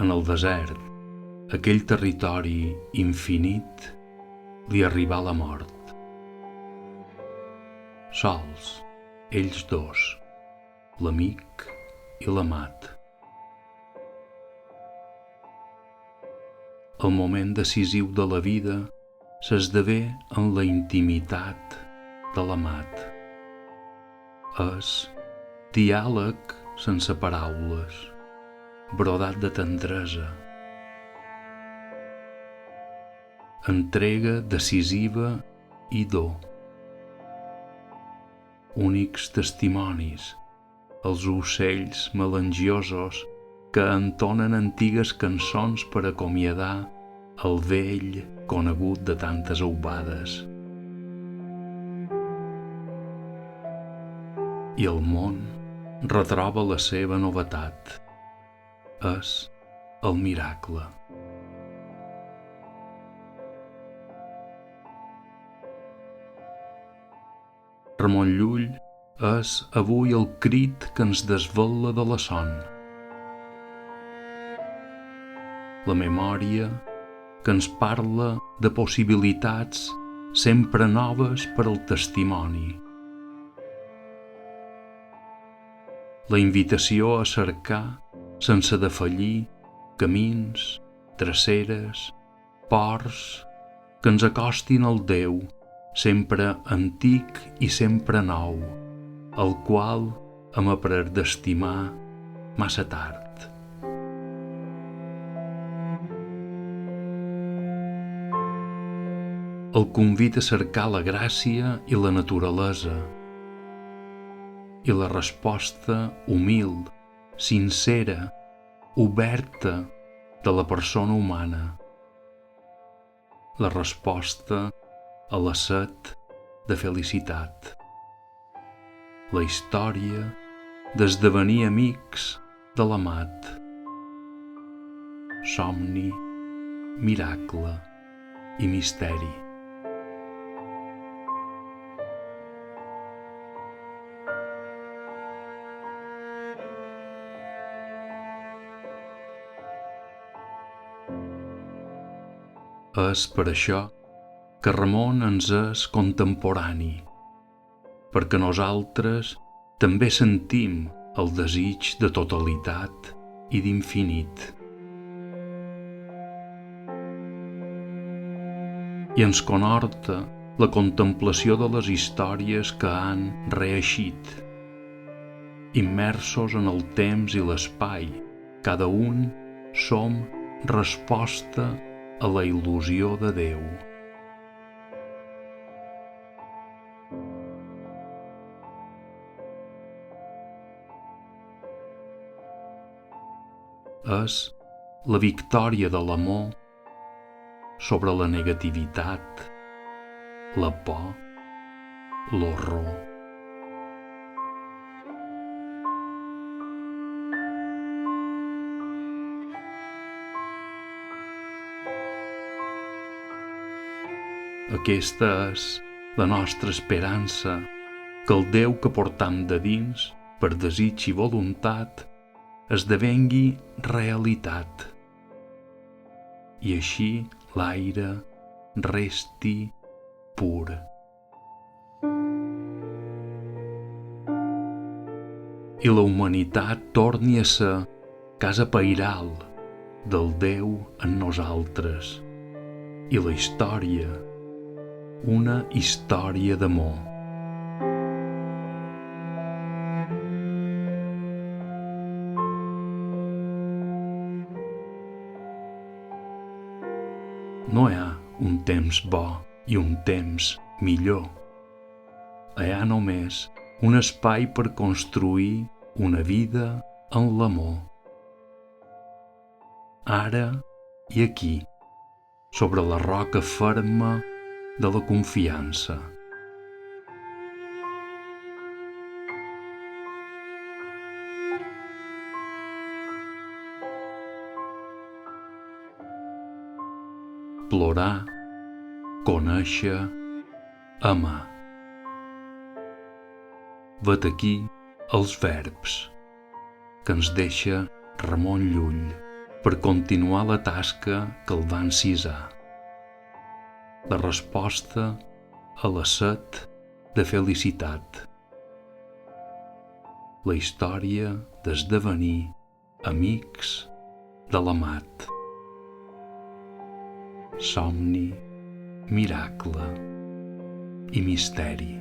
en el desert, aquell territori infinit, li arribà la mort. Sols, ells dos, l'amic i l'amat. El moment decisiu de la vida s'esdevé en la intimitat de l'amat. És diàleg sense paraules, brodat de tendresa, entrega decisiva i do. Únics testimonis, els ocells melangiosos que entonen antigues cançons per acomiadar el vell conegut de tantes aubades. I el món retroba la seva novetat. És el miracle. Ramon Llull és avui el crit que ens desvela de la son. La memòria que ens parla de possibilitats sempre noves per al testimoni. La invitació a cercar, sense defallir, camins, dreceres, ports que ens acostin al Déu, sempre antic i sempre nou, el qual hem après d'estimar massa tard. El convida a cercar la gràcia i la naturalesa, i la resposta humil, sincera, oberta de la persona humana. La resposta a la set de felicitat. La història d'esdevenir amics de l'amat. Somni, miracle i misteri. És per això que Ramon ens és contemporani, perquè nosaltres també sentim el desig de totalitat i d'infinit. I ens conhorta la contemplació de les històries que han reeixit. Immersos en el temps i l'espai, cada un som resposta a la il·lusió de Déu. És la victòria de l'amor sobre la negativitat, la por, l'horror. Aquesta és la nostra esperança, que el Déu que portam de dins, per desig i voluntat, esdevengui realitat. I així l'aire resti pur. I la humanitat torni a ser casa pairal del Déu en nosaltres. I la història, una història d'amor. No hi ha un temps bo i un temps millor. Hi ha només un espai per construir una vida en l'amor. Ara i aquí, sobre la roca ferma de la confiança. Plorar, conèixer, amar. Vet aquí els verbs que ens deixa Ramon Llull per continuar la tasca que el va encisar. La resposta a la set de felicitat. La història d'esdevenir amics de l'amat. Somni, miracle i misteri.